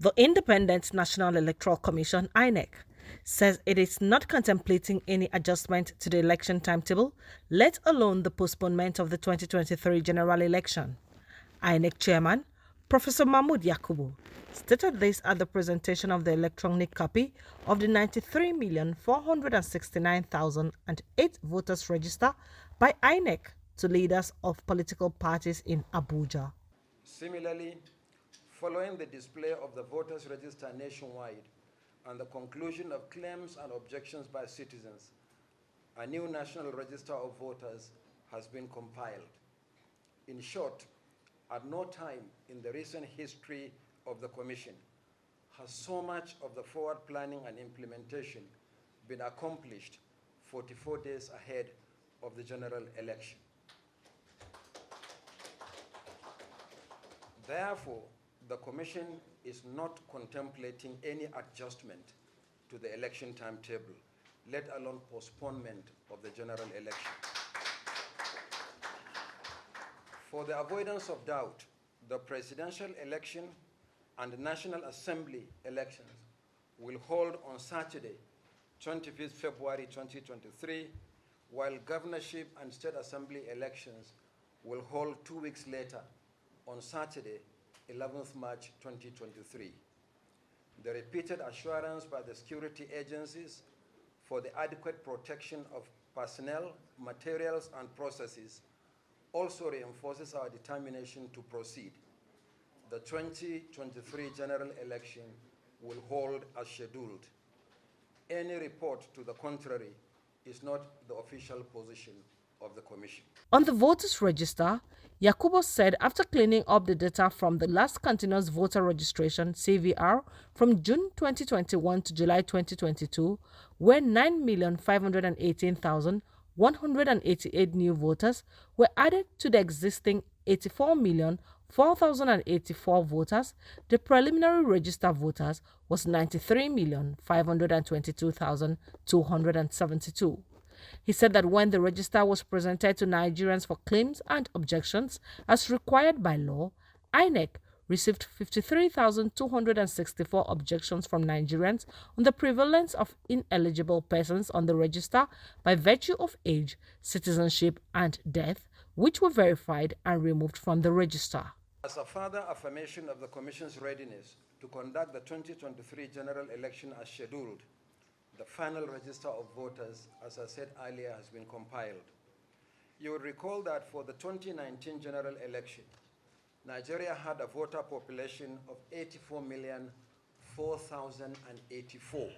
The Independent National Electoral Commission (INEC) says it is not contemplating any adjustment to the election timetable, let alone the postponement of the 2023 general election. INEC Chairman Professor Mahmood Yakubu stated this at the presentation of the electronic copy of the 93,469,008 voters register by INEC to leaders of political parties in Abuja. Similarly, following the display of the voters register nationwide and the conclusion of claims and objections by citizens, a new national register of voters has been compiled. In short, at no time in the recent history of the Commission has so much of the forward planning and implementation been accomplished 44 days ahead of the general election. Therefore, the Commission is not contemplating any adjustment to the election timetable, let alone postponement of the general election. For the avoidance of doubt, the presidential election and the National Assembly elections will hold on Saturday, 25th February 2023, while governorship and state assembly elections will hold 2 weeks later on Saturday, 11th March 2023. The repeated assurance by the security agencies for the adequate protection of personnel, materials, and processes also reinforces our determination to proceed. The 2023 general election will hold as scheduled. Any report to the contrary is not the official position of the Commission. On the voters register, Yakubu said after cleaning up the data from the last continuous voter registration (CVR) from June 2021 to July 2022, where 9,518,188 new voters were added to the existing 84,004,084 voters, the preliminary register voters was 93,522,272. He said that when the register was presented to Nigerians for claims and objections, as required by law, INEC received 53,264 objections from Nigerians on the prevalence of ineligible persons on the register by virtue of age, citizenship, and death, which were verified and removed from the register. As a further affirmation of the Commission's readiness to conduct the 2023 general election as scheduled, the final register of voters, as I said earlier, has been compiled. You will recall that for the 2019 general election, Nigeria had a voter population of 84,004,084.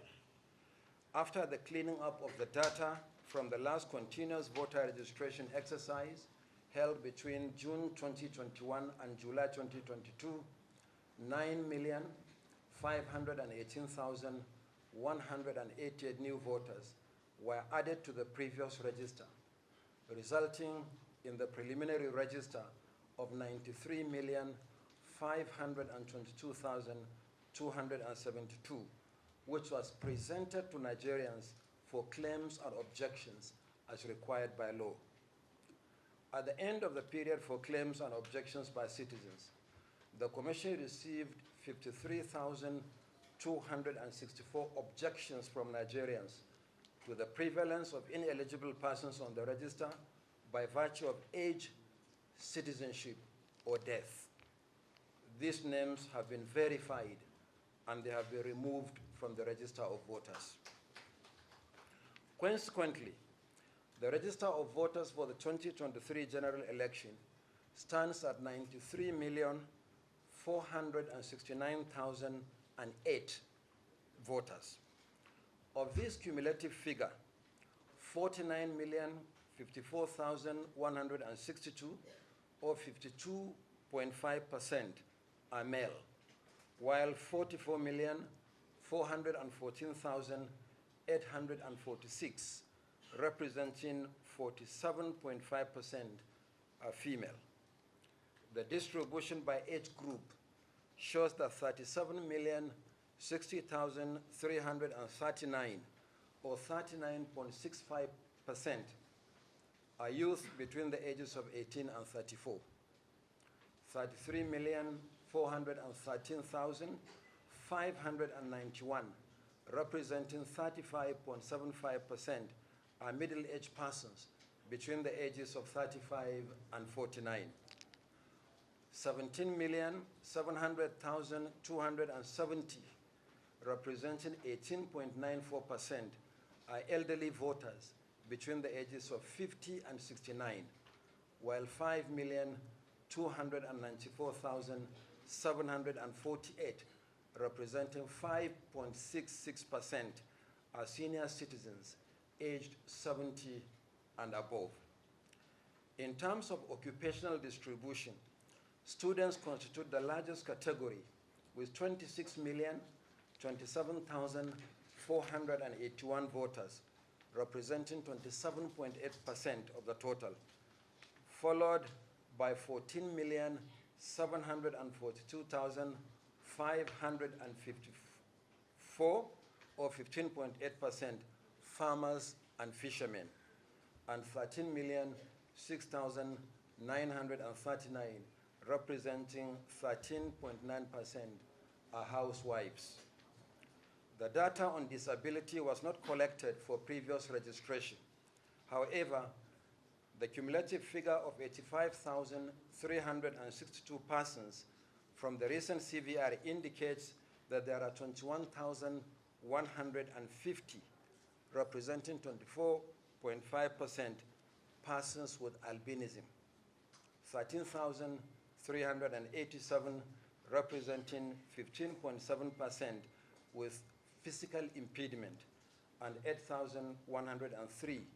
After the cleaning up of the data from the last continuous voter registration exercise held between June 2021 and July 2022, 9,518,188 new voters were added to the previous register, resulting in the preliminary register of 93,522,272, which was presented to Nigerians for claims and objections as required by law. At the end of the period for claims and objections by citizens, the Commission received 53,264 objections from Nigerians to the prevalence of ineligible persons on the register by virtue of age, citizenship, or death. These names have been verified and they have been removed from the register of voters. Consequently, the register of voters for the 2023 general election stands at 93,469,008 voters. Of this cumulative figure, 49,054,162, or 52.5%, are male, while 44,414,846, representing 47.5%, are female. The distribution by age group shows that 37,060,339, or 39.65%, are youth between the ages of 18 and 34. 591, representing 35.75%, are middle-aged persons between the ages of 35 and 49. 17,700,270, representing 18.94%, are elderly voters between the ages of 50 and 69, while 5,294,748, representing 5.66%, are senior citizens aged 70 and above. In terms of occupational distribution, students constitute the largest category with 26,027,481 voters, representing 27.8% of the total, followed by 14,742,554, or 15.8%, farmers and fishermen, and 13,006,939, representing 13.9%, are housewives. The data on disability was not collected for previous registration. However, the cumulative figure of 85,362 persons from the recent CVR indicates that there are 21,150, representing 24.5%, persons with albinism, 13,387, representing 15.7%, with physical impediment, and 8,103,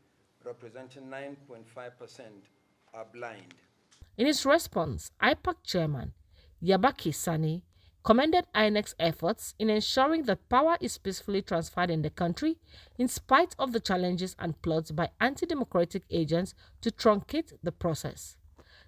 representing 9.5%, are blind. In his response, IPAC chairman Yabaki Sani commended INEC's efforts in ensuring that power is peacefully transferred in the country in spite of the challenges and plots by anti-democratic agents to truncate the process.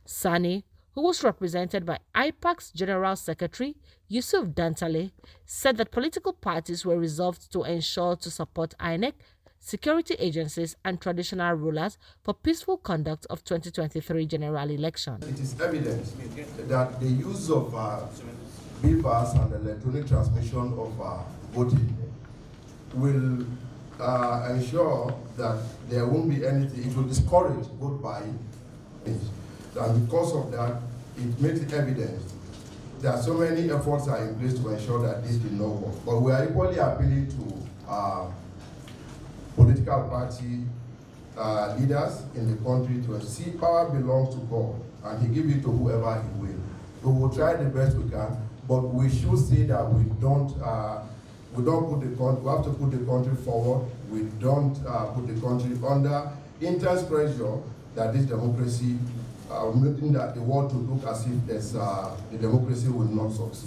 Sani, who was represented by IPAC's General Secretary Yusuf Dantale, said that political parties were resolved to ensure to support INEC, security agencies and traditional rulers for peaceful conduct of 2023 general election. It is evident that the use of BVAS and electronic transmission of voting will ensure that there won't be anything. It will discourage vote buying. And because of that, it makes it evident that so many efforts are in place to ensure that this will not work. But we are equally appealing to political party leaders in the country to see power belongs to God, and He gives it to whoever He will. We will try the best we can, but we should say that we don't put the country. We have to put the country forward. We don't put the country under intense pressure that this democracy, making that the world to look as if the democracy will not succeed.